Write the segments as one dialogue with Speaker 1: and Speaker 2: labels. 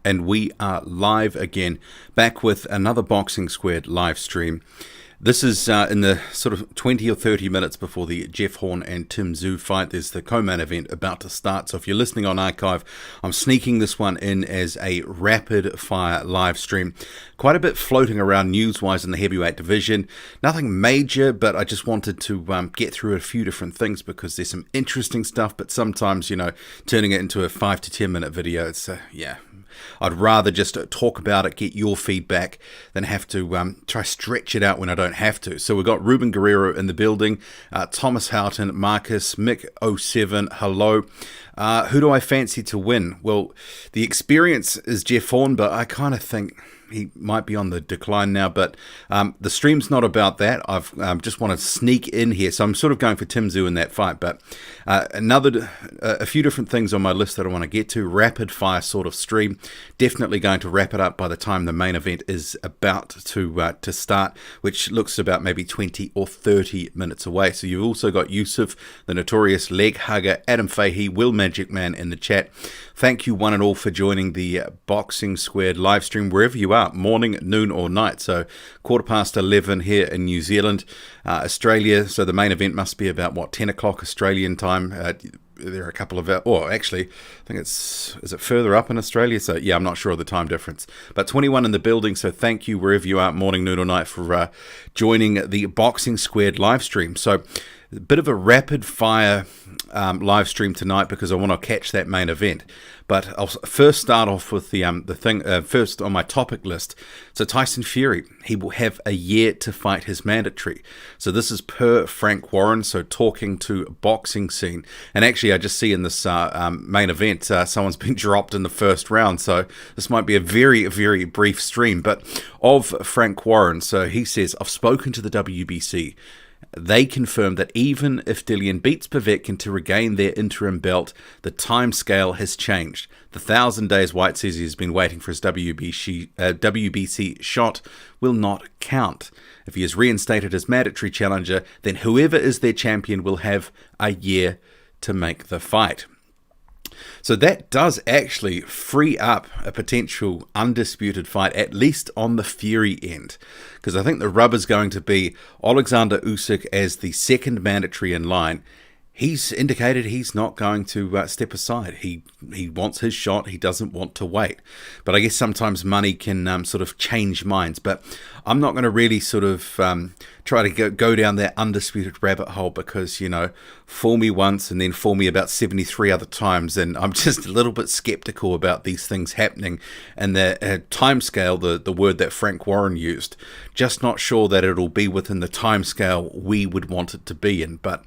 Speaker 1: And we are live again, back with another Boxing Squared live stream. This is in the sort of 20 or 30 minutes before the Jeff Horn and Tim Tszyu fight. There's the co-main event about to start. So if you're listening on archive, I'm sneaking this one in as a rapid fire live stream. Quite a bit floating around news-wise in the heavyweight division. Nothing major, but I just wanted to get through a few different things because there's some interesting stuff, but sometimes, turning it into a 5 to 10 minute video, it's, I'd rather just talk about it, get your feedback, than have to try stretch it out when I don't have to. So we've got Ruben Guerrero in the building, Thomas Houghton, Marcus, Mick07, hello. Who do I fancy to win? Well, the experience is Jeff Horn, but I kind of think he might be on the decline now, but the stream's not about that. I've just want to sneak in here, so I'm sort of going for Tim Tszyu in that fight, but a few different things on my list that I want to get to. Rapid fire sort of stream. Definitely going to wrap it up by the time the main event is about to start, which looks about maybe 20 or 30 minutes away. So you've also got Yusuf, the notorious leg hugger, Adam Fahey, Will Magic Man in the chat. Thank you one and all for joining the Boxing Squared live stream wherever you are, morning, noon or night. So 11:15 here in New Zealand, Australia. So the main event must be about 10 o'clock Australian time. There are a couple of, actually, I think is it further up in Australia? So yeah, I'm not sure of the time difference, but 21 in the building. So thank you wherever you are, morning, noon or night, for joining the Boxing Squared live stream. So a bit of a rapid fire live stream tonight because I want to catch that main event. But I'll first start off with the thing first on my topic list. So Tyson Fury, he will have a year to fight his mandatory. So this is per Frank Warren, so talking to Boxing Scene. And actually, I just see in this main event, someone's been dropped in the first round. So this might be a very, very brief stream. But of Frank Warren, so he says, I've spoken to the WBC. They confirmed that even if Dillian beats Povetkin to regain their interim belt, the time scale has changed. The 1,000 days Whyte says he's been waiting for his WBC shot will not count. If he is reinstated as mandatory challenger, then whoever is their champion will have a year to make the fight. So that does actually free up a potential undisputed fight, at least on the Fury end. Because I think the rubber's going to be Alexander Usyk as the second mandatory in line. He's indicated he's not going to step aside. He wants his shot. He doesn't want to wait. But I guess sometimes money can sort of change minds. But I'm not going to really sort of try to go down that undisputed rabbit hole because, fool me once and then fool me about 73 other times. And I'm just a little bit skeptical about these things happening. And the time scale, the word that Frank Warren used, just not sure that it'll be within the time scale we would want it to be in. But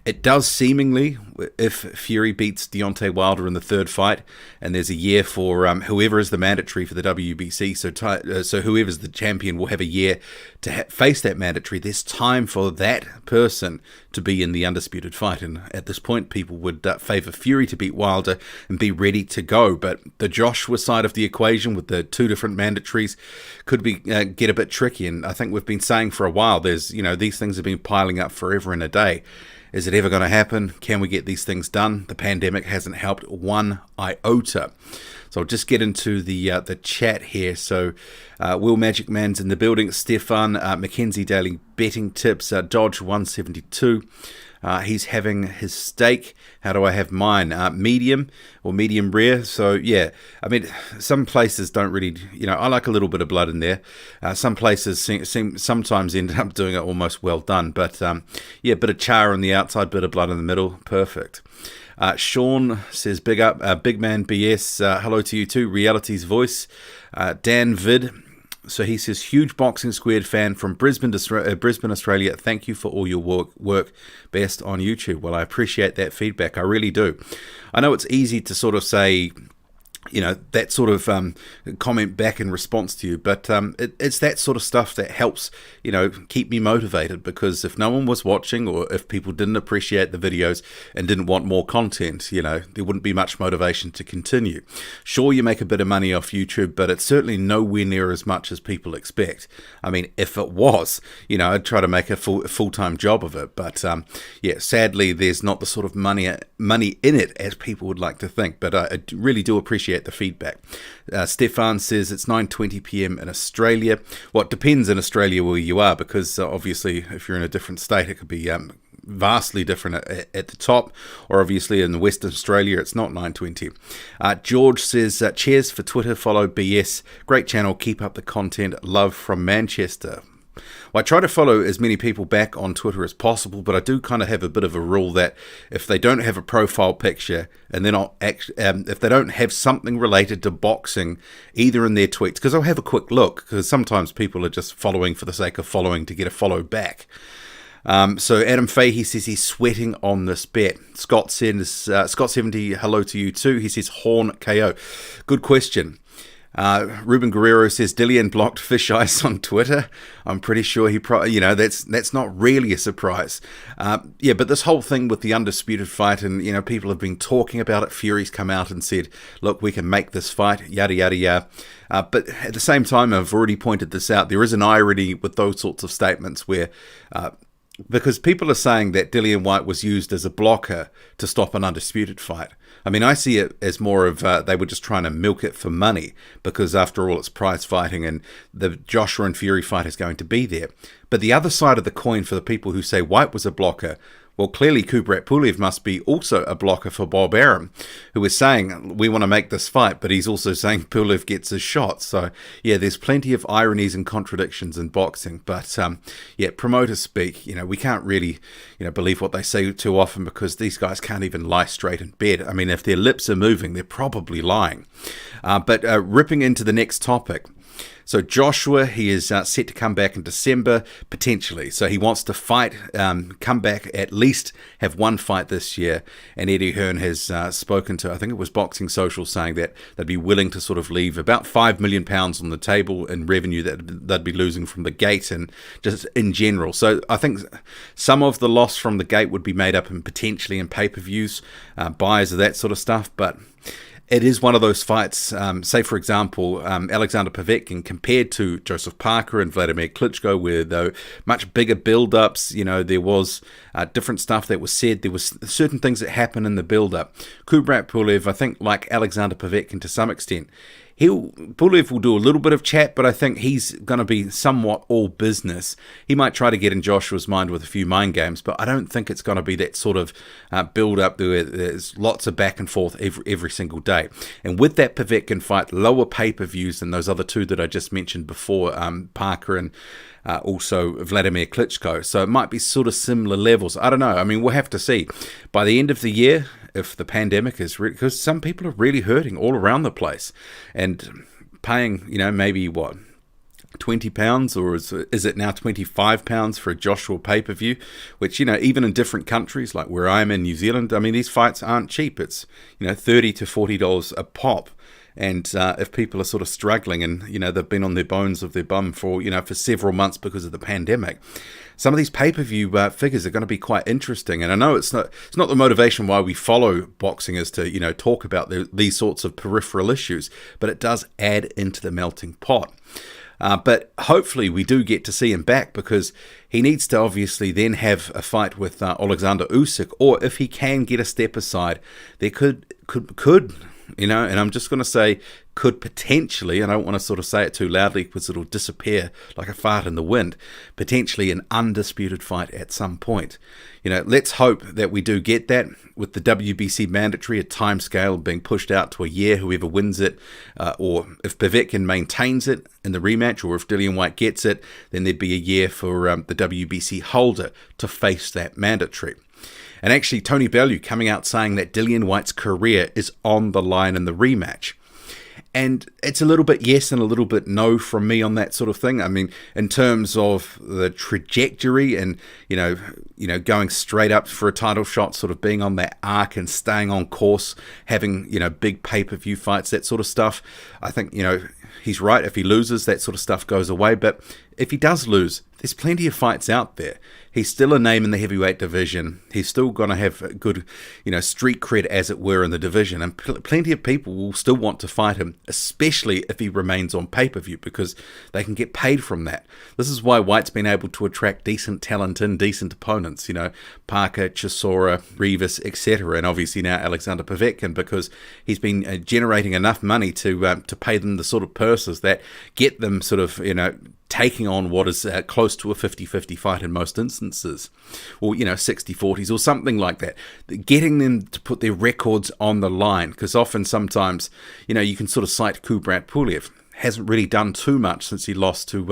Speaker 1: it does seemingly, if Fury beats Deontay Wilder in the third fight, and there's a year for whoever is the mandatory for the WBC, so whoever's the champion will have a year to face that mandatory. There's time for that person to be in the undisputed fight, and at this point people would favour Fury to beat Wilder and be ready to go. But the Joshua side of the equation with the two different mandatories could be get a bit tricky, and I think we've been saying for a while there's these things have been piling up forever and a day. Is it ever going to happen? Can we get these things done? The pandemic hasn't helped one iota. So I'll just get into the chat here. So Will Magic Man's in the building. Stefan, Mackenzie Daily betting tips. Dodge 172. He's having his steak. How do I have mine? Medium or medium rare. So yeah, I mean, some places don't really, I like a little bit of blood in there. Some places seem sometimes end up doing it almost well done. But yeah, bit of char on the outside, bit of blood in the middle. Perfect. Sean says, big up, big man BS. Hello to you too. Reality's voice. Dan Vid. So he says, huge Boxing Squared fan from Brisbane, Australia. Thank you for all your work. Best on YouTube. Well, I appreciate that feedback. I really do. I know it's easy to sort of say, that sort of comment back in response to you. But it's that sort of stuff that helps, keep me motivated, because if no one was watching, or if people didn't appreciate the videos and didn't want more content, there wouldn't be much motivation to continue. Sure, you make a bit of money off YouTube, but it's certainly nowhere near as much as people expect. I mean, if it was, I'd try to make a full-time job of it. But yeah, sadly, there's not the sort of money in it as people would like to think. But I really do appreciate appreciate the feedback. Stefan says it's 9:20 p.m. in Australia. Well, it depends in Australia where you are, because obviously if you're in a different state, it could be vastly different at the top, or obviously in Western Australia it's not 9:20. George says, cheers for Twitter, follow BS, great channel, keep up the content, love from Manchester. Well, I try to follow as many people back on Twitter as possible, but I do kind of have a bit of a rule that if they don't have a profile picture and they're not if they don't have something related to boxing either in their tweets, because I'll have a quick look, because sometimes people are just following for the sake of following to get a follow back. So Adam Fahey says he's sweating on this bet. Scott says, Scott70, hello to you too. He says Horn KO. Good question. Ruben Guerrero says Dillian blocked fish ice on Twitter. I'm pretty sure he that's not really a surprise. Yeah, but this whole thing with the undisputed fight, and people have been talking about it. Fury's come out and said, look, we can make this fight, yada yada yada. But at the same time, I've already pointed this out, there is an irony with those sorts of statements where because people are saying that Dillian Whyte was used as a blocker to stop an undisputed fight. I mean, I see it as more of they were just trying to milk it for money, because after all, it's prize fighting and the Joshua and Fury fight is going to be there. But the other side of the coin for the people who say Whyte was a blocker, well, clearly Kubrat Pulev must be also a blocker for Bob Arum, who is saying, we want to make this fight, but he's also saying Pulev gets his shot. So, yeah, there's plenty of ironies and contradictions in boxing. But, yeah, promoters speak. We can't really, believe what they say too often, because these guys can't even lie straight in bed. I mean, if their lips are moving, they're probably lying. But ripping into the next topic. So Joshua, he is set to come back in December, potentially. So he wants to fight, come back, at least have one fight this year. And Eddie Hearn has spoken to, I think it was Boxing Social, saying that they'd be willing to sort of leave about £5 million on the table in revenue that they'd be losing from the gate and just in general. So I think some of the loss from the gate would be made up in potentially in pay-per-views, buys of that sort of stuff, but it is one of those fights, say for example, Alexander Povetkin compared to Joseph Parker and Vladimir Klitschko, where though much bigger build-ups, there was different stuff that was said, there was certain things that happened in the build-up. Kubrat Pulev, I think, like Alexander Povetkin to some extent, Pulev will do a little bit of chat, but I think he's going to be somewhat all business. He might try to get in Joshua's mind with a few mind games, but I don't think it's going to be that sort of build-up where there's lots of back and forth every single day. And with that Povetkin fight, lower pay-per-views than those other two that I just mentioned before, Parker and also Vladimir Klitschko. So it might be sort of similar levels. I don't know. I mean, we'll have to see. By the end of the year, if the pandemic is really, because some people are really hurting all around the place, and paying, maybe what, £20, or is it now £25 for a Joshua pay-per-view, which, even in different countries, like where I'm in New Zealand, I mean, these fights aren't cheap. It's, $30 to $40 a pop. And if people are sort of struggling and, they've been on their bones of their bum for, for several months because of the pandemic, some of these pay-per-view figures are going to be quite interesting. And I know it's not the motivation why we follow boxing is to, talk about these sorts of peripheral issues, but it does add into the melting pot. But hopefully we do get to see him back, because he needs to obviously then have a fight with Alexander Usyk, or if he can get a step aside, there could and I'm just going to say could potentially, and I don't want to sort of say it too loudly because it'll disappear like a fart in the wind, potentially an undisputed fight at some point. Let's hope that we do get that, with the WBC mandatory, a time scale being pushed out to a year, whoever wins it, or if Povetkin maintains it in the rematch, or if Dillian Whyte gets it, then there'd be a year for the WBC holder to face that mandatory. And actually, Tony Bellew coming out saying that Dillian Whyte's career is on the line in the rematch. And it's a little bit yes and a little bit no from me on that sort of thing. I mean, in terms of the trajectory and, going straight up for a title shot, sort of being on that arc and staying on course, having, big pay-per-view fights, that sort of stuff. I think, he's right. If he loses, that sort of stuff goes away. But if he does lose, there's plenty of fights out there. He's still a name in the heavyweight division. He's still going to have a good, street cred, as it were, in the division. And plenty of people will still want to fight him, especially if he remains on pay-per-view, because they can get paid from that. This is why Whyte's been able to attract decent talent and decent opponents. Parker, Chisora, Rivas, etc. And obviously now Alexander Povetkin, because he's been generating enough money to pay them the sort of purses that get them sort of, taking on what is close to a 50-50 fight in most instances, or 60-40s or something like that, getting them to put their records on the line, because sometimes you can sort of cite Kubrat Pulev. Hasn't really done too much since he lost to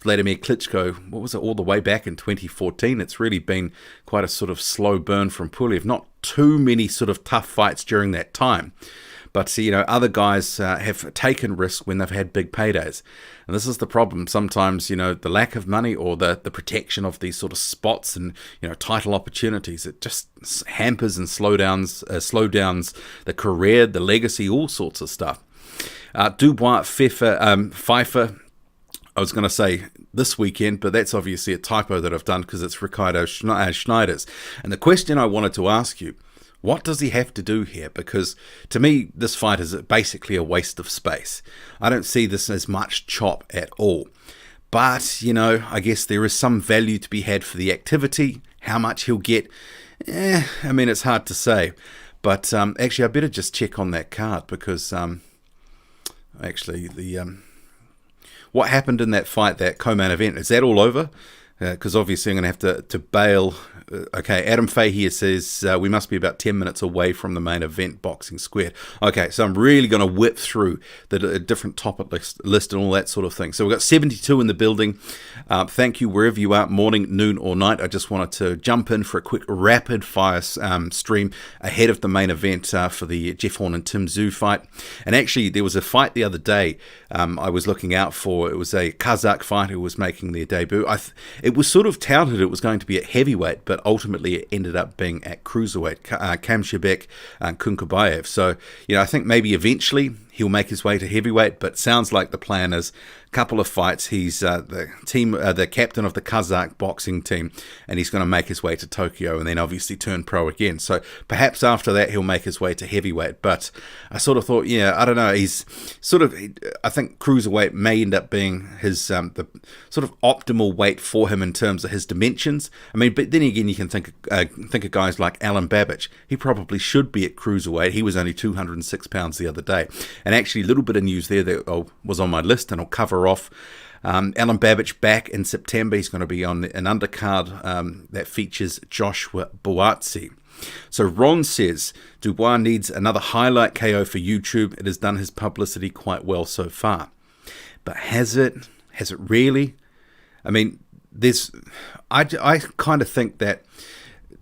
Speaker 1: Vladimir Klitschko. What was it, all the way back in 2014? It's really been quite a sort of slow burn from Pulev. Not too many sort of tough fights during that time. But, other guys have taken risks when they've had big paydays. And this is the problem. Sometimes, the lack of money or the protection of these sort of spots and, title opportunities, it just hampers and slow downs the career, the legacy, all sorts of stuff. Dubois, Pfeiffer, I was going to say this weekend, but that's obviously a typo that I've done because it's Ricardo Schneider's. And the question I wanted to ask you, what does he have to do here? Because to me, this fight is basically a waste of space. I don't see this as much chop at all. But, I guess there is some value to be had for the activity. How much he'll get, it's hard to say. But actually, I better just check on that card because what happened in that fight, that co-main event, is that all over? Because obviously I'm going to have to bail. Okay, Adam Fay here says we must be about 10 minutes away from the main event, Boxing Squared. Okay, so I'm really going to whip through the different topic list and all that sort of thing. So we've got 72 in the building. Thank you wherever you are, morning, noon or night. I just wanted to jump in for a quick rapid fire stream ahead of the main event for the Jeff Horn and Tim Tszyu fight. And actually there was a fight the other day I was looking out for. It was a Kazakh fighter who was making their debut. It was sort of touted it was going to be at heavyweight, but ultimately it ended up being at cruiserweight, Kamshabek and Kunkabayev. So, I think maybe eventually he'll make his way to heavyweight, but sounds like the plan is a couple of fights. He's the captain of the Kazakh boxing team, and he's going to make his way to Tokyo and then obviously turn pro again. So perhaps after that he'll make his way to heavyweight. But I sort of thought, I don't know. He's I think cruiserweight may end up being his the sort of optimal weight for him in terms of his dimensions. But then again, you can think of guys like Alen Babic. He probably should be at cruiserweight. He was only 206 pounds the other day. And actually, a little bit of news there that was on my list, and I'll cover off. Alen Babic back in September. He's going to be on an undercard that features Joshua Buatsi. So Ron says, Dubois needs another highlight KO for YouTube. It has done his publicity quite well so far. But has it? Has it really? I kind of think that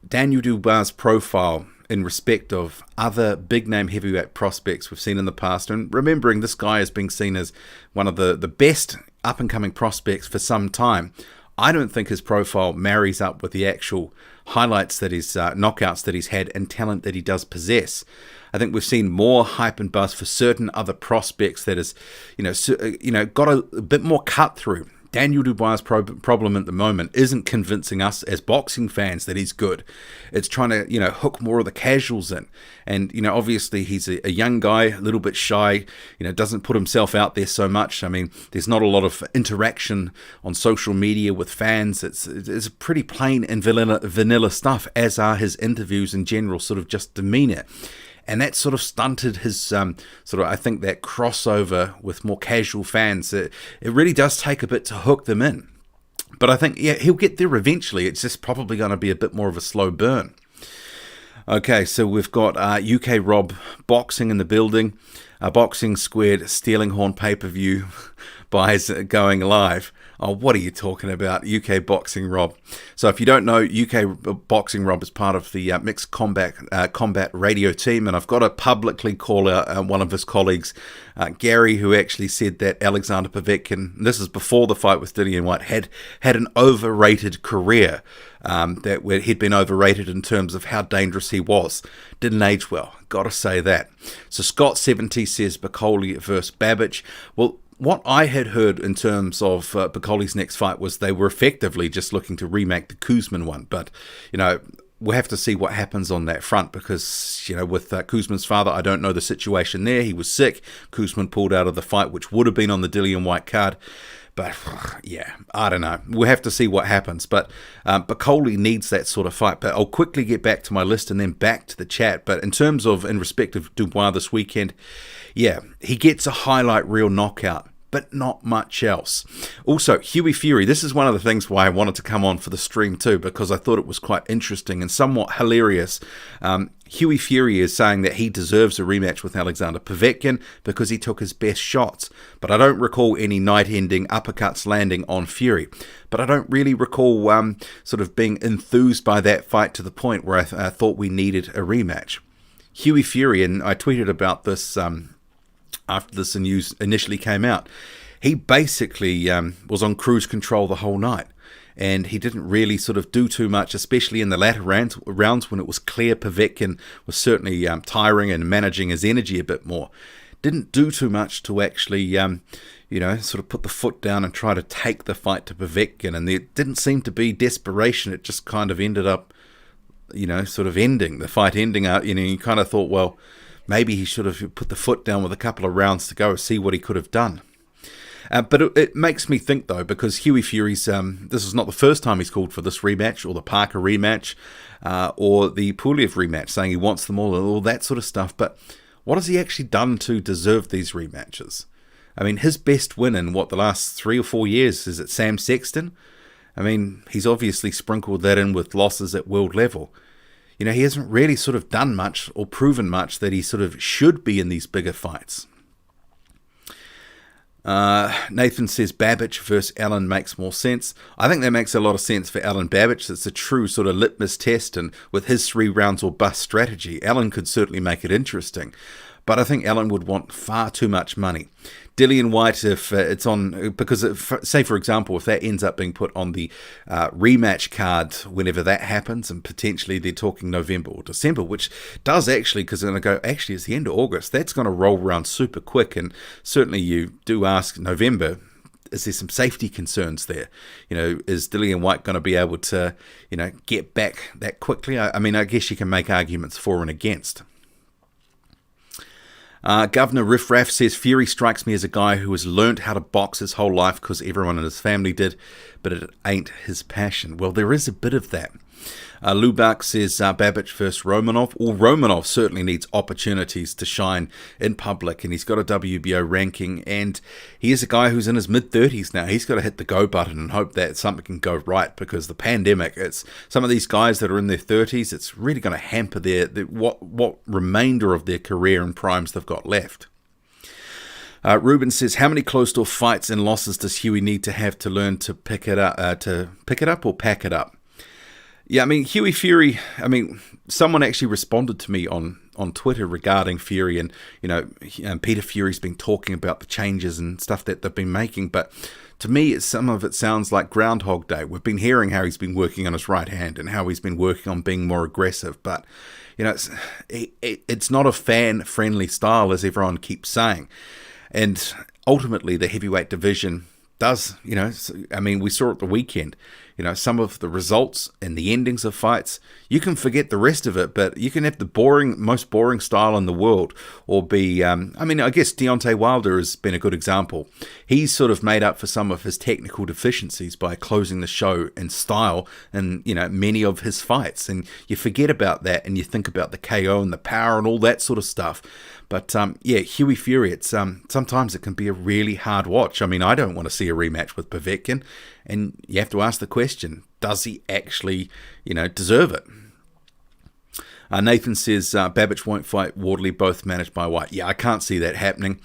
Speaker 1: Daniel Dubois' profile in respect of other big-name heavyweight prospects we've seen in the past, and remembering this guy is being seen as one of the best up-and-coming prospects for some time, I don't think his profile marries up with the actual highlights that his knockouts that he's had and talent that he does possess. I think we've seen more hype and buzz for certain other prospects that is, got a bit more cut through. Daniel Dubois' problem at the moment isn't convincing us as boxing fans that he's good. It's trying to, hook more of the casuals in. And, obviously he's a young guy, a little bit shy, doesn't put himself out there so much. There's not a lot of interaction on social media with fans. It's pretty plain and vanilla stuff, as are his interviews in general, sort of just demeanor. And that sort of stunted his I think that crossover with more casual fans. It really does take a bit to hook them in. But I think, he'll get there eventually. It's just probably going to be a bit more of a slow burn. Okay, so we've got UK Rob Boxing in the building. Boxing Squared Stealing Horn pay-per-view buys going live. Oh, what are you talking about? UK Boxing Rob. So if you don't know, UK Boxing Rob is part of the Mixed Combat Radio team, and I've got to publicly call out one of his colleagues, Gary, who actually said that Alexander Povetkin, and this is before the fight with Dillian Whyte, had an overrated career, that he'd been overrated in terms of how dangerous he was. Didn't age well, got to say that. So Scott 70 says Bacoli versus Babic. Well, what I had heard in terms of Bacoli's next fight was they were effectively just looking to remake the Kuzmin one. But, we'll have to see what happens on that front because, with Kuzmin's father, I don't know the situation there. He was sick. Kuzmin pulled out of the fight, which would have been on the Dillian Whyte card. But, yeah, I don't know. We'll have to see what happens. But Bacoli needs that sort of fight. But I'll quickly get back to my list and then back to the chat. But in terms of, in respect of Dubois this weekend, yeah, he gets a highlight reel knockout, but not much else. Also, Hughie Fury, this is one of the things why I wanted to come on for the stream too, because I thought it was quite interesting and somewhat hilarious. Hughie Fury is saying that he deserves a rematch with Alexander Povetkin because he took his best shots. But I don't recall any night-ending uppercuts landing on Fury. But I don't really recall sort of being enthused by that fight to the point where I thought we needed a rematch. Hughie Fury, and I tweeted about this after this news initially came out, he basically was on cruise control the whole night. And he didn't really sort of do too much, especially in the latter rounds when it was clear Povetkin was certainly tiring and managing his energy a bit more. Didn't do too much to actually, sort of put the foot down and try to take the fight to Povetkin. And there didn't seem to be desperation. It just kind of ended up, sort of ending, the fight ending out. You kind of thought, well, maybe he should have put the foot down with a couple of rounds to go, see what he could have done. But it makes me think, though, because Hughie Fury's, this is not the first time he's called for this rematch, or the Parker rematch, or the Pulev rematch, saying he wants them all that sort of stuff. But what has he actually done to deserve these rematches? I mean, his best win in, the last 3 or 4 years, is it Sam Sexton? I mean, he's obviously sprinkled that in with losses at world level. He hasn't really sort of done much or proven much that he sort of should be in these bigger fights. Nathan says Babic versus Alen makes more sense. I think that makes a lot of sense for Alen Babic. It's a true sort of litmus test, and with his 3 rounds or bust strategy, Alen could certainly make it interesting. But I think Alen would want far too much money. Dillian Whyte, if it's on, because say for example, if that ends up being put on the rematch card whenever that happens, and potentially they're talking November or December, which does actually, because they're going to go, actually it's the end of August, that's going to roll around super quick, and certainly you do ask November, is there some safety concerns there? Is Dillian Whyte going to be able to, get back that quickly? I mean, I guess you can make arguments for and against. Governor Riff Raff says, Fury strikes me as a guy who has learnt how to box his whole life because everyone in his family did, but it ain't his passion. Well, there is a bit of that. Lubak says Babic versus Romanov. Well, Romanov certainly needs opportunities to shine in public, and he's got a WBO ranking, and he is a guy who's in his mid-30s now. He's got to hit the go button and hope that something can go right, because the pandemic, it's some of these guys that are in their 30s, it's really going to hamper what remainder of their career and primes they've got left. Ruben says, how many closed-door fights and losses does Hughie need to have to learn to pick it up or pack it up? Yeah, I mean, Hughie Fury, someone actually responded to me on Twitter regarding Fury, and, Peter Fury's been talking about the changes and stuff that they've been making, but to me, some of it sounds like Groundhog Day. We've been hearing how he's been working on his right hand and how he's been working on being more aggressive, but, it's not a fan-friendly style, as everyone keeps saying, and ultimately the heavyweight division does, we saw at the weekend, some of the results and the endings of fights, you can forget the rest of it, but you can have the most boring style in the world, or be, I guess Deontay Wilder has been a good example. He's sort of made up for some of his technical deficiencies by closing the show in style and, many of his fights, and you forget about that and you think about the KO and the power and all that sort of stuff. But, Hughie Fury, it's sometimes it can be a really hard watch. I mean, I don't want to see a rematch with Povetkin, and you have to ask the question, does he actually, deserve it? Nathan says, Babic won't fight Wardley, both managed by Whyte. Yeah, I can't see that happening.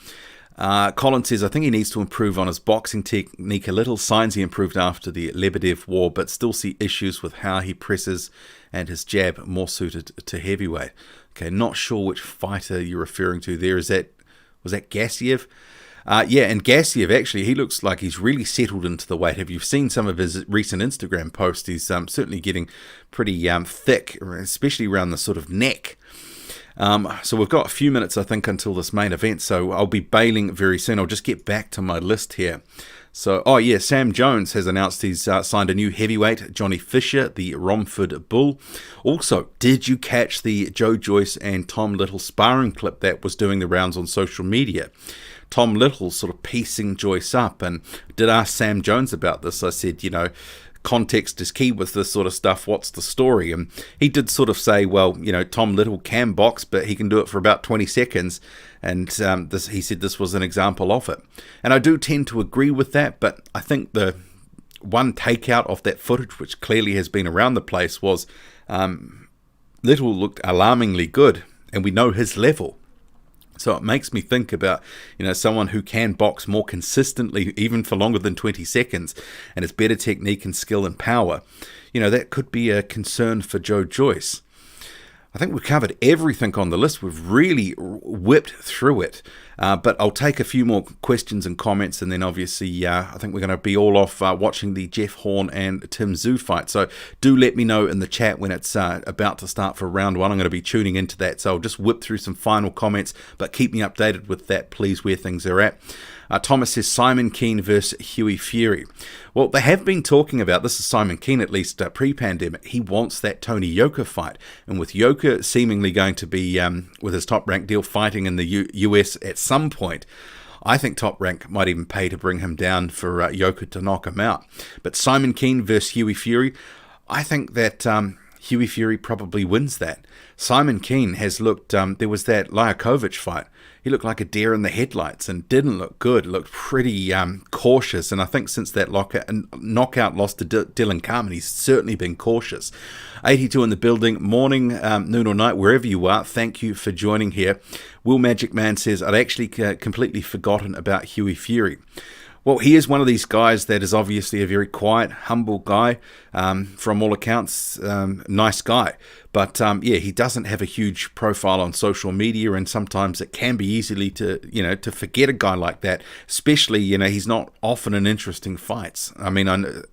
Speaker 1: Colin says, I think he needs to improve on his boxing technique a little. Signs he improved after the Lebedev war, but still see issues with how he presses and his jab more suited to heavyweight. Okay, not sure which fighter you're referring to there. Was that Gassiev? And Gassiev, actually, he looks like he's really settled into the weight. Have you seen some of his recent Instagram posts? He's certainly getting pretty thick, especially around the sort of neck. So we've got a few minutes, I think, until this main event, so I'll be bailing very soon. I'll just get back to my list here. So, oh yeah, Sam Jones has announced he's signed a new heavyweight, Johnny Fisher, the Romford Bull. Also, did you catch the Joe Joyce and Tom Little sparring clip that was doing the rounds on social media? Tom Little sort of piecing Joyce up, and did ask Sam Jones about this. I said, context is key with this sort of stuff. What's the story? And he did sort of say, well, Tom Little can box, but he can do it for about 20 seconds. And he said this was an example of it. And I do tend to agree with that, but I think the one takeout of that footage, which clearly has been around the place, was Little looked alarmingly good, and we know his level. So it makes me think about, someone who can box more consistently, even for longer than 20 seconds, and has better technique and skill and power. That could be a concern for Joe Joyce. I think we've covered everything on the list. We've really whipped through it. But I'll take a few more questions and comments, and then obviously I think we're going to be all off watching the Jeff Horn and Tim Tszyu fight. So do let me know in the chat when it's about to start for round one. I'm going to be tuning into that, so I'll just whip through some final comments, but keep me updated with that, please, where things are at. Thomas says Simon Keane versus Hughie Fury. Well, they have been talking about, this is Simon Keane at least pre-pandemic, he wants that Tony Yoka fight. And with Yoka seemingly going to be, with his Top Rank deal, fighting in the US at some point, I think Top Rank might even pay to bring him down for Yoka to knock him out. But Simon Keane versus Hughie Fury, I think that Hughie Fury probably wins that. Simon Keane has looked, there was that Liakovic fight. He looked like a deer in the headlights and didn't look good. Looked pretty cautious. And I think since that knockout loss to Dillian Carmen, he's certainly been cautious. 82 in the building, morning, noon or night, wherever you are. Thank you for joining here. Will Magic Man says, I'd actually completely forgotten about Hughie Fury. Well, he is one of these guys that is obviously a very quiet, humble guy. From all accounts, nice guy. But he doesn't have a huge profile on social media, and sometimes it can be easily to forget a guy like that. Especially, he's not often in interesting fights. I mean,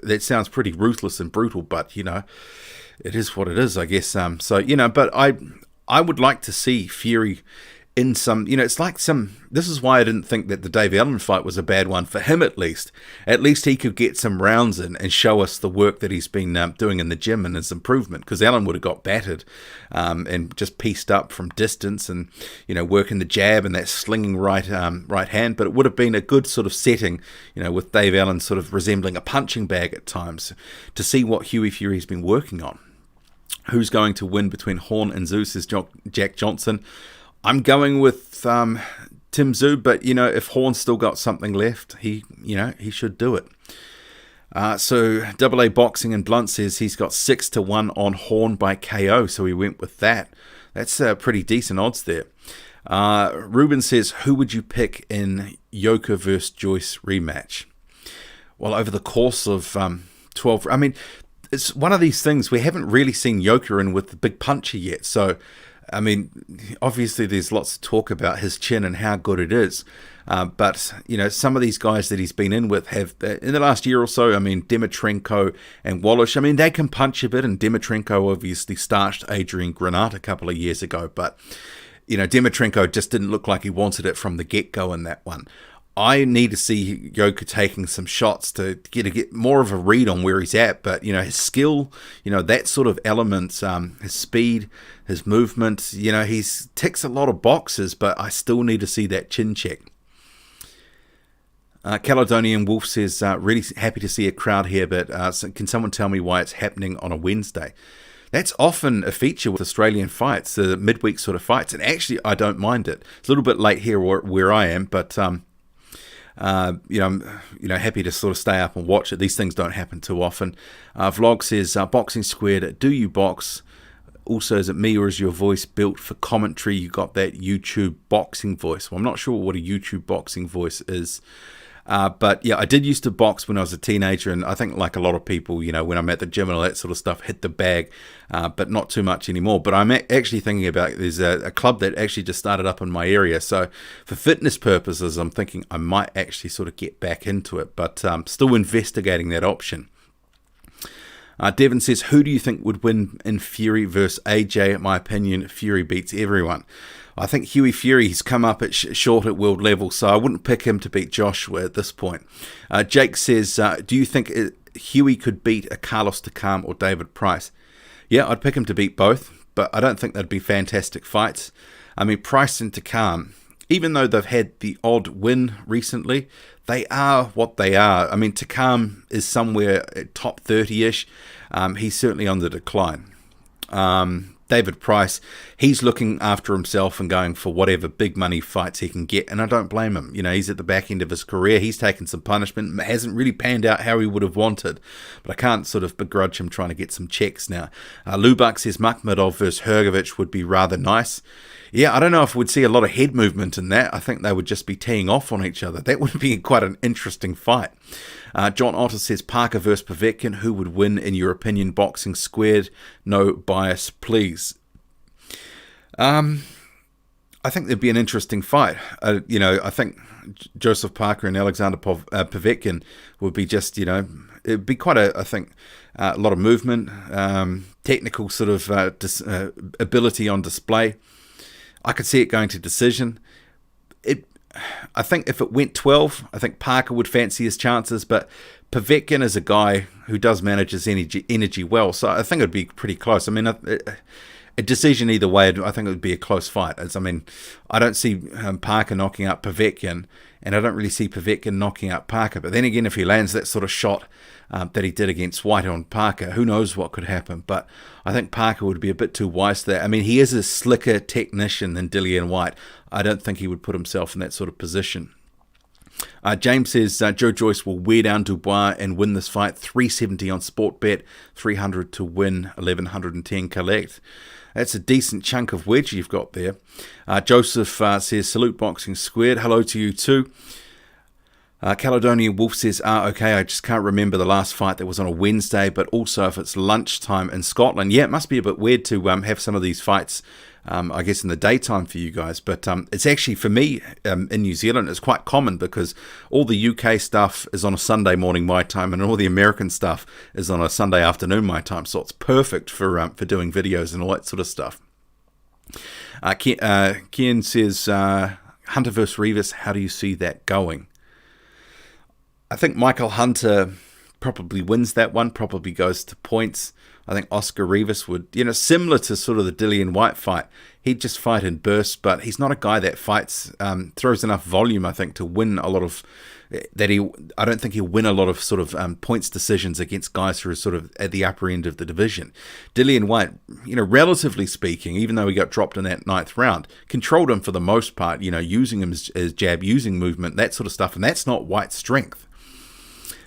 Speaker 1: that sounds pretty ruthless and brutal, but it is what it is, I guess. But I would like to see Fury in some, it's like this is why I didn't think that the Dave Alen fight was a bad one for him, at least. At least he could get some rounds in and show us the work that he's been doing in the gym and his improvement, because Alen would have got battered and just pieced up from distance and, working the jab and that slinging right hand, but it would have been a good sort of setting, with Dave Alen sort of resembling a punching bag at times, to see what Hughie Fury's been working on. Who's going to win between Horn and Tszyu, says Jack Johnson. I'm going with Tim Tszyu, but if Horn's still got something left, he should do it. So AA Boxing and Blunt says he's got 6-1 on Horn by KO, so he went with that. That's pretty decent odds there. Ruben says, who would you pick in Yoka versus Joyce rematch? Well, over the course of 12, I mean, it's one of these things, we haven't really seen Yoka in with the big puncher yet, so I mean, obviously there's lots of talk about his chin and how good it is. But, some of these guys that he's been in with have, in the last year or so, I mean, Dimitrenko and Wallish, I mean, they can punch a bit, and Dimitrenko obviously starched Adrian Granat a couple of years ago. But, Dimitrenko just didn't look like he wanted it from the get-go in that one. I need to see Yoka taking some shots to get more of a read on where he's at. But, his skill, that sort of element, his speed, his movement, he's ticks a lot of boxes, but I still need to see that chin check. Caledonian Wolf says, really happy to see a crowd here, but can someone tell me why it's happening on a Wednesday? That's often a feature with Australian fights, the midweek sort of fights, and actually I don't mind it. It's a little bit late here where I am, but I'm happy to sort of stay up and watch it. These things don't happen too often. Vlog says, Boxing Squared, do you box? Also, is it me or is your voice built for commentary? You got that YouTube boxing voice. Well, I'm not sure what a YouTube boxing voice is. But yeah, I did used to box when I was a teenager, and I think like a lot of people, when I'm at the gym and all that sort of stuff, hit the bag, but not too much anymore. But I'm actually thinking about, there's a club that actually just started up in my area, so for fitness purposes, I'm thinking I might actually sort of get back into it, but still investigating that option. Devin says, who do you think would win in Fury versus AJ? In my opinion, Fury beats everyone. I think Hughie Fury, he's come up at short at world level, so I wouldn't pick him to beat Joshua at this point. Jake says, do you think Hughie could beat a Carlos Takam or David Price? Yeah, I'd pick him to beat both, but I don't think they'd be fantastic fights. I mean, Price and Takam, even though they've had the odd win recently, they are what they are. I mean, Takam is somewhere at top 30-ish. He's certainly on the decline. David Price, he's looking after himself and going for whatever big money fights he can get, and I don't blame him. You know, he's at the back end of his career. He's taken some punishment. It hasn't really panned out how he would have wanted, but I can't sort of begrudge him trying to get some checks now. Lubak says Makhmedov versus Hrgovic would be rather nice. Yeah, I don't know if we'd see a lot of head movement in that. I think they would just be teeing off on each other. That would be quite an interesting fight. John Otter says Parker versus Povetkin. Who would win in your opinion? Boxing squared. No bias, please. I think there'd be an interesting fight. You know, I think Joseph Parker and Alexander Povetkin would be just, you know, it'd be quite a lot of movement, technical sort of ability on display. I could see it going to decision. I think if it went 12, I think Parker would fancy his chances, but Povetkin is a guy who does manage his energy well, so I think it would be pretty close. I mean, a decision either way, I think it would be a close fight. I mean, I don't see Parker knocking out Povetkin, and I don't really see Povetkin knocking out Parker. But then again, if he lands that sort of shot that he did against Whyte on Parker, who knows what could happen. But I think Parker would be a bit too wise to that. I mean, he is a slicker technician than Dillian Whyte. I don't think he would put himself in that sort of position. James says Joe Joyce will wear down Dubois and win this fight. 370 on Sportbet, 300 to win, 1110 collect. That's a decent chunk of wedge you've got there. Joseph says, salute Boxing Squared. Hello to you too. Caledonian Wolf says, okay, I just can't remember the last fight that was on a Wednesday, but also if it's lunchtime in Scotland. Yeah, it must be a bit weird to have some of these fights, I guess, in the daytime for you guys. But it's actually, for me, in New Zealand, it's quite common because all the UK stuff is on a Sunday morning my time, and all the American stuff is on a Sunday afternoon my time. So it's perfect for doing videos and all that sort of stuff. Ken says, Hunter versus Rivas, how do you see that going? I think Michael Hunter probably wins that one, probably goes to points. I think Oscar Rivas would, you know, similar to sort of the Dillian Whyte fight, he'd just fight in bursts, but he's not a guy that fights, throws enough volume, I think, to win a lot of, I don't think he'll win a lot of sort of points decisions against guys who are sort of at the upper end of the division. Dillian Whyte, you know, relatively speaking, even though he got dropped in that 9th round, controlled him for the most part, you know, using him as jab, using movement, that sort of stuff, and that's not Whyte's strength.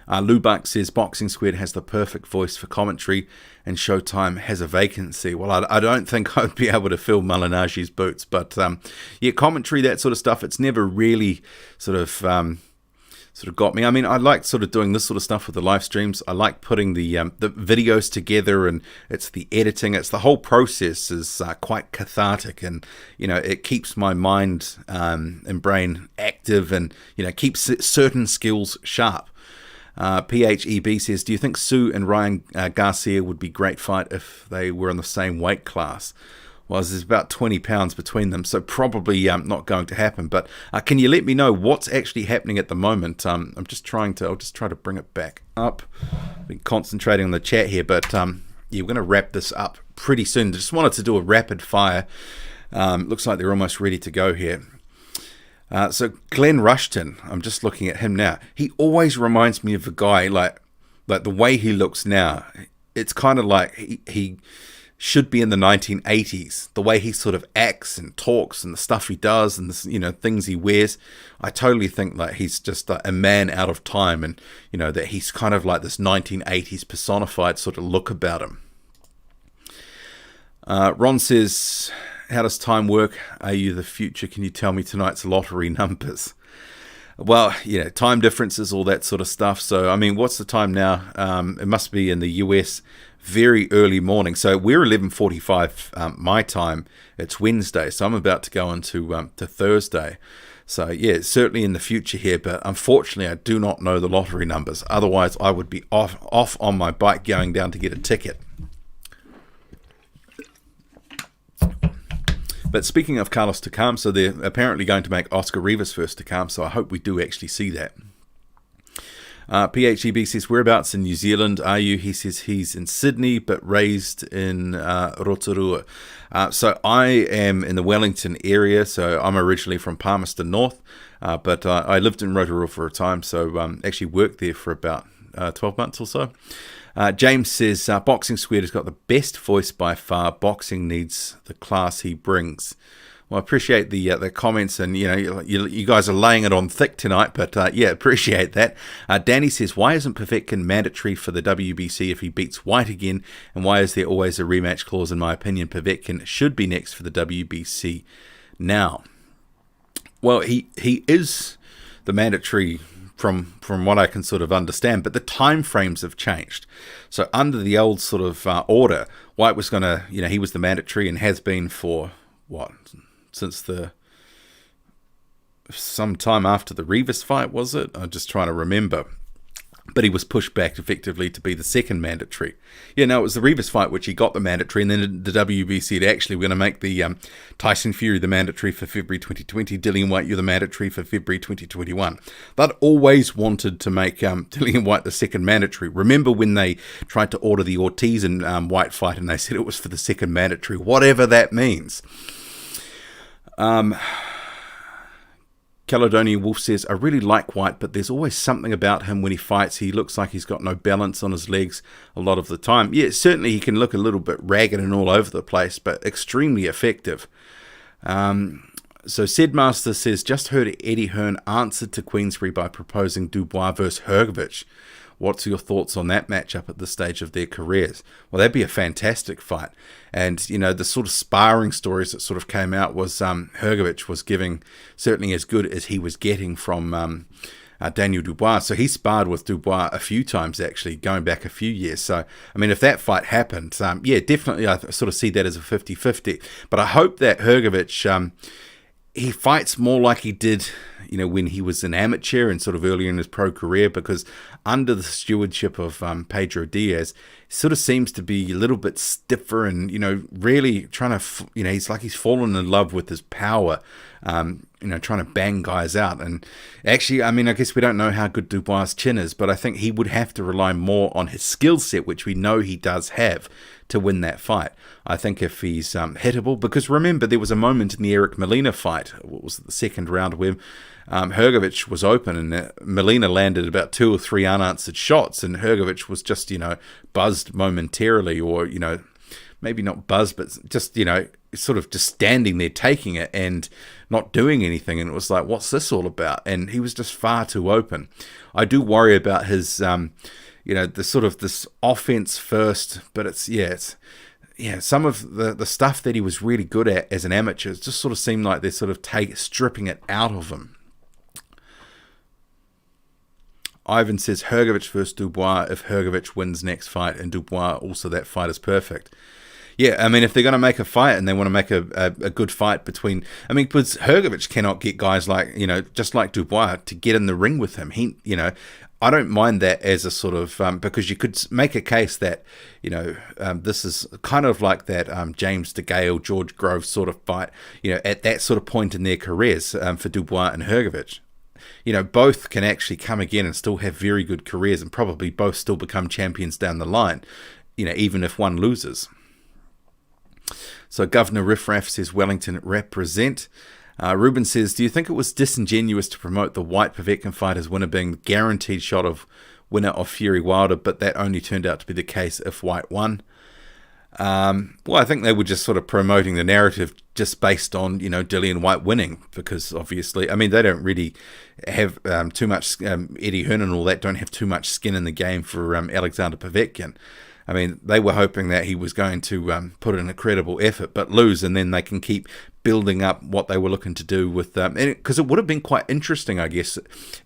Speaker 1: Lubak says Boxing Squared has the perfect voice for commentary and Showtime has a vacancy. Well, I don't think I'd be able to fill Malinagi's boots, but yeah, commentary, that sort of stuff, it's never really sort of got me. I mean, I like sort of doing this sort of stuff with the live streams. I like putting the videos together, and it's the editing. It's the whole process is quite cathartic, and you know, it keeps my mind and brain active, and you know, keeps certain skills sharp. PHEB says, do you think Sue and Ryan Garcia would be great fight if they were in the same weight class? Well, there's about 20 pounds between them, so probably not going to happen. But can you let me know what's actually happening at the moment? I'll just try to bring it back up. I've been concentrating on the chat here, but yeah, we're going to wrap this up pretty soon. Just wanted to do a rapid fire. Looks like they're almost ready to go here. So Glenn Rushton, I'm just looking at him now. He always reminds me of a guy like the way he looks now. It's kind of like he should be in the 1980s. The way he sort of acts and talks and the stuff he does and the, you know, things he wears. I totally think that he's just a man out of time, and you know that he's kind of like this 1980s personified sort of look about him. Ron says, how does time work? Are you the future? Can you tell me tonight's lottery numbers? Well, you know, time differences, all that sort of stuff. So, I mean, what's the time now? It must be in the US, very early morning. So we're 11:45 my time. It's Wednesday, so I'm about to go into to Thursday. So, yeah, certainly in the future here, but unfortunately I do not know the lottery numbers. Otherwise, I would be off on my bike going down to get a ticket. But speaking of Carlos Takam, so they're apparently going to make Oscar Rivas first Takam, so I hope we do actually see that. PHEB says, whereabouts in New Zealand are you? He says he's in Sydney, but raised in Rotorua. So I am in the Wellington area, so I'm originally from Palmerston North, but I lived in Rotorua for a time, so actually worked there for about 12 months or so. James says, Boxing Squared has got the best voice by far. Boxing needs the class he brings. Well, I appreciate the comments, and you guys are laying it on thick tonight, but yeah, appreciate that. Danny says, why isn't Povetkin mandatory for the WBC if he beats Whyte again, and why is there always a rematch clause? In my opinion, Povetkin should be next for the WBC now. Well, he is the mandatory from what I can sort of understand, but the time frames have changed. So under the old sort of order, Whyte was going to, he was the mandatory and has been for what? Since some time after the Rivas fight, was it? I'm just trying to remember. But he was pushed back effectively to be the second mandatory. Yeah, no, it was the Rivas fight which he got the mandatory, and then the WBC said, actually, we're going to make the Tyson Fury the mandatory for February 2020, Dillian Whyte, you're the mandatory for February 2021. They'd always wanted to make Dillian Whyte the second mandatory. Remember when they tried to order the Ortiz and Whyte fight, and they said it was for the second mandatory, whatever that means. Caledonian Wolf says, I really like Whyte, but there's always something about him when he fights. He looks like he's got no balance on his legs a lot of the time. Yeah, certainly he can look a little bit ragged and all over the place, but extremely effective. So Sedmaster says, just heard Eddie Hearn answered to Queensberry by proposing Dubois versus Hrgovic. What's your thoughts on that matchup at this stage of their careers? Well, that'd be a fantastic fight. And, the sort of sparring stories that sort of came out was Hrgovic was giving certainly as good as he was getting from Daniel Dubois. So he sparred with Dubois a few times, actually, going back a few years. So, I mean, if that fight happened, yeah, definitely I sort of see that as a 50-50. But I hope that Hrgovic, he fights more like he did, when he was an amateur and sort of earlier in his pro career, because under the stewardship of Pedro Diaz, he sort of seems to be a little bit stiffer and, really trying to, he's fallen in love with his power, trying to bang guys out. And actually, I mean, I guess we don't know how good Dubois' chin is, but I think he would have to rely more on his skill set, which we know he does have, to win that fight. I think if he's hittable, because remember, there was a moment in the Eric Molina fight, what was it, the second round, where Hrgovic was open and Molina landed about 2 or 3 unanswered shots, and Hrgovic was just, buzzed momentarily, or, maybe not buzzed, but just, sort of just standing there taking it and not doing anything. And it was like, what's this all about? And he was just far too open. I do worry about his, the sort of this offense first, but it's some of the stuff that he was really good at as an amateur, it just sort of seemed like they're sort of stripping it out of him. Ivan says, Hrgovic versus Dubois, if Hrgovic wins next fight, and Dubois also, that fight is perfect. Yeah, I mean, if they're going to make a fight and they want to make a good fight between, I mean, because Hrgovic cannot get guys like, just like Dubois to get in the ring with him. He, I don't mind that as a sort of, because you could make a case that, this is kind of like that James DeGale, George Grove sort of fight, at that sort of point in their careers for Dubois and Hrgovic. Both can actually come again and still have very good careers, and probably both still become champions down the line, even if one loses. So Governor Riffraff says, Wellington represent. Ruben says, do you think it was disingenuous to promote the Whyte Povetkin fight as winner being the guaranteed shot of winner of Fury Wilder, but that only turned out to be the case if Whyte won? Well, I think they were just sort of promoting the narrative just based on, Dillian Whyte winning, because obviously, I mean, they don't really have too much, Eddie Hearn and all that don't have too much skin in the game for Alexander Povetkin. I mean, they were hoping that he was going to put in a credible effort, but lose, and then they can keep building up what they were looking to do with them. Because it would have been quite interesting, I guess,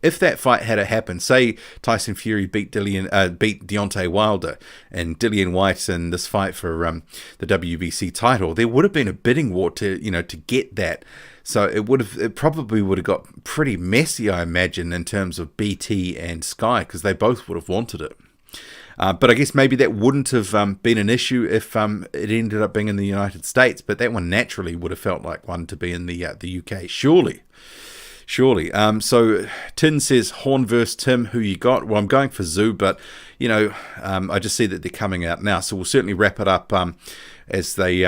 Speaker 1: if that fight had happened. Say Tyson Fury beat Deontay Wilder, and Dillian Whyte in this fight for the WBC title. There would have been a bidding war to get that So it probably would have got pretty messy, I imagine, in terms of BT and Sky, because they both would have wanted it. But I guess maybe that wouldn't have been an issue if it ended up being in the United States. But that one naturally would have felt like one to be in the UK, surely. So Tin says, Horn versus Tim, who you got? Well, I'm going for Zoo, but, I just see that they're coming out now. So we'll certainly wrap it up as they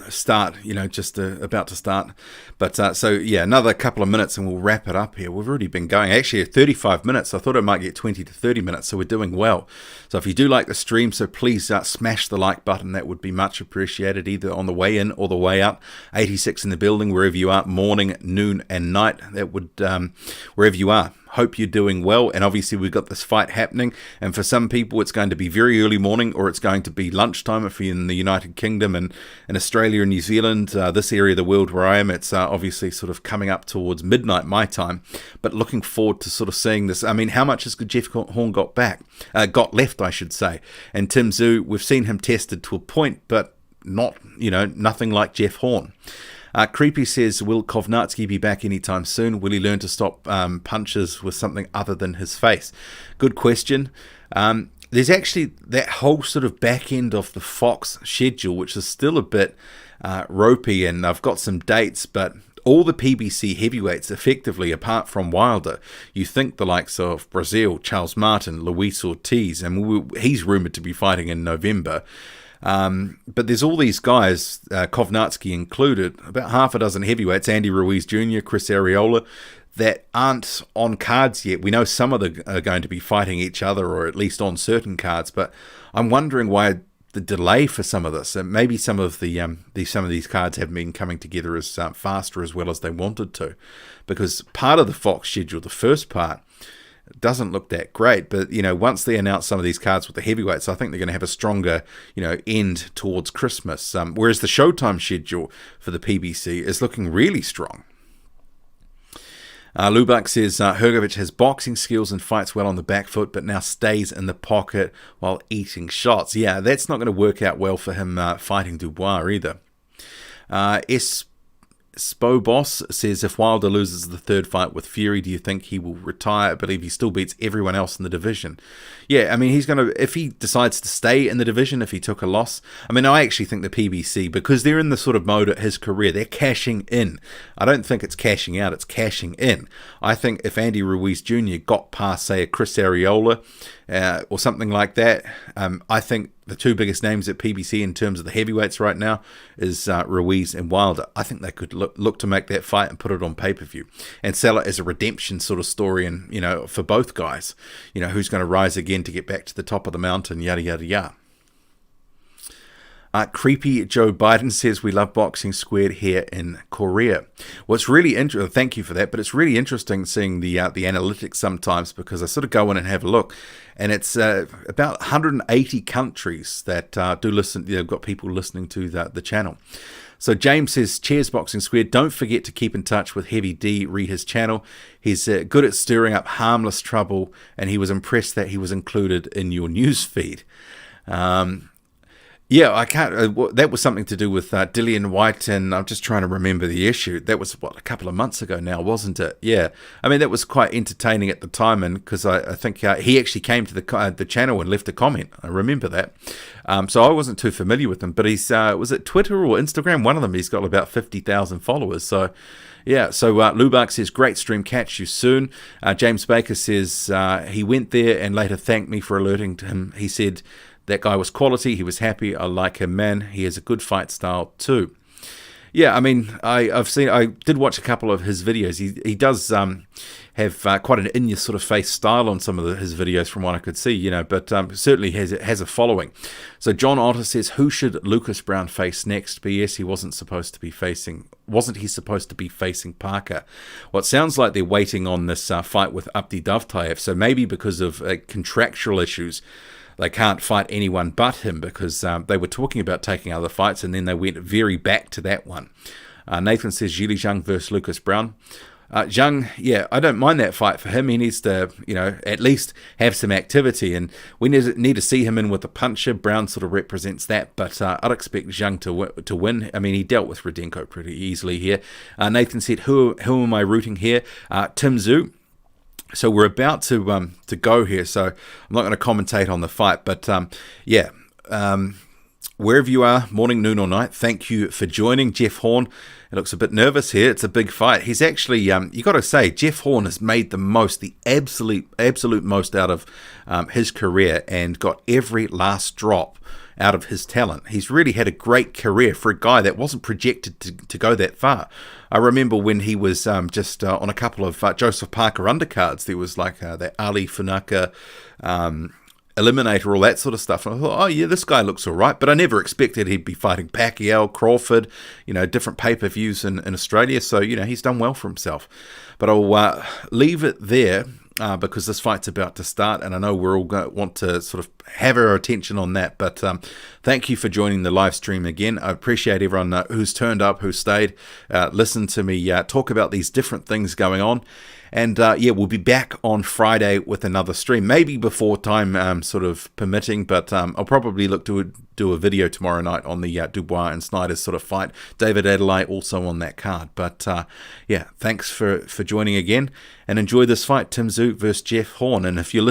Speaker 1: start, just about to start. But another couple of minutes and we'll wrap it up here. We've already been going actually 35 minutes. I thought it might get 20 to 30 minutes, so we're doing well. So if you do like the stream, so please smash the like button. That would be much appreciated, either on the way in or the way out. 86 in the building, wherever you are, morning, noon and night. That would wherever you are. Hope you're doing well, and obviously we've got this fight happening, and for some people it's going to be very early morning, or it's going to be lunchtime if you're in the United Kingdom, and in Australia and New Zealand, this area of the world where I am, it's obviously sort of coming up towards midnight my time, but looking forward to sort of seeing this. I mean, how much has Jeff Horn got left, I should say, and Tim Tszyu, we've seen him tested to a point, but not, nothing like Jeff Horn. Creepy says, will Kovnatski be back anytime soon? Will he learn to stop punches with something other than his face? Good question. There's actually that whole sort of back end of the Fox schedule, which is still a bit ropey, and I've got some dates, but all the PBC heavyweights, effectively, apart from Wilder, you think the likes of Brazil, Charles Martin, Luis Ortiz, and he's rumoured to be fighting in November. But there's all these guys, Kovnatski included, about half a dozen heavyweights, Andy Ruiz Jr., Chris Arreola, that aren't on cards yet. We know some of them are going to be fighting each other, or at least on certain cards, but I'm wondering why the delay for some of this, and maybe some of these cards haven't been coming together as faster as well as they wanted to, because part of the Fox schedule, the first part, doesn't look that great, but once they announce some of these cards with the heavyweights, I think they're going to have a stronger end towards Christmas, whereas the Showtime schedule for the PBC is looking really strong. Lubak says Hrgovic has boxing skills and fights well on the back foot, but now stays in the pocket while eating shots. Yeah, that's not going to work out well for him fighting Dubois either. Spobos says, if Wilder loses the third fight with Fury, do you think he will retire? I believe he still beats everyone else in the division. Yeah, I mean, he's going to, if he decides to stay in the division, if he took a loss, I mean, I actually think the PBC, because they're in the sort of mode of his career, they're cashing in. I don't think it's cashing out, it's cashing in. I think if Andy Ruiz Jr. got past, say, a Chris Arreola or something like that, I think the two biggest names at PBC in terms of the heavyweights right now is Ruiz and Wilder. I think they could look to make that fight and put it on pay-per-view and sell it as a redemption sort of story, and for both guys, who's going to rise again to get back to the top of the mountain, yada yada yada. Creepy Joe Biden says, we love Boxing Squared here in Korea. Well, it's really interesting. Thank you for that. But it's really interesting seeing the analytics sometimes, because I sort of go in and have a look, and it's about 180 countries that do listen. They've got people listening to the channel. So James says, cheers Boxing Squared. Don't forget to keep in touch with Heavy D, read his channel. He's good at stirring up harmless trouble, and he was impressed that he was included in your news feed. Yeah, I can't. That was something to do with Dillian Whyte, and I'm just trying to remember the issue. That was, a couple of months ago now, wasn't it? Yeah. I mean, that was quite entertaining at the time, and because I think he actually came to the channel and left a comment. I remember that. So I wasn't too familiar with him, but he's, was it Twitter or Instagram? One of them, he's got about 50,000 followers. So, yeah. So Lubak says, great stream, catch you soon. James Baker says, he went there and later thanked me for alerting to him. He said, that guy was quality. He was happy. I like him, man. He has a good fight style too. Yeah, I mean, I did watch a couple of his videos. He does have quite an in-your-sort-of-face style on some of his videos from what I could see, but certainly has a following. So John Otter says, who should Lucas Brown face next? B.S. Wasn't he supposed to be facing Parker? Well, it sounds like they're waiting on this fight with Abdi Davtayev, so maybe because of contractual issues, they can't fight anyone but him, because they were talking about taking other fights, and then they went very back to that one. Nathan says, Zhili Zhang versus Lucas Brown. Zhang, yeah, I don't mind that fight for him. He needs to, at least have some activity, and we need to see him in with a puncher. Brown sort of represents that, but I'd expect Zhang to win. I mean, he dealt with Rudenko pretty easily here. Nathan said, "Who am I rooting here?" Tim Tszyu. So we're about to go here, so I'm not going to commentate on the fight, but yeah. Wherever you are, morning, noon, or night, thank you for joining. Jeff Horn, he looks a bit nervous here. It's a big fight. He's actually, you got to say, Jeff Horn has made the absolute most out of his career and got every last drop out of his talent. He's really had a great career for a guy that wasn't projected to go that far. I remember when he was just on a couple of Joseph Parker undercards, there was like that Ali Funaka Eliminator, all that sort of stuff. And I thought, oh yeah, this guy looks all right. But I never expected he'd be fighting Pacquiao, Crawford, different pay-per-views in Australia. So, he's done well for himself. But I'll leave it there because this fight's about to start. And I know we're all going to want to sort of have our attention on that. But thank you for joining the live stream again. I appreciate everyone who's turned up, who stayed, listened to me talk about these different things going on. And yeah, we'll be back on Friday with another stream, maybe before time sort of permitting, but I'll probably look to do a video tomorrow night on the Dubois and Snyder's sort of fight. David Adelaide also on that card. But yeah, thanks for joining again, and enjoy this fight, Tim Tszyu versus Jeff Horn. And if you're listening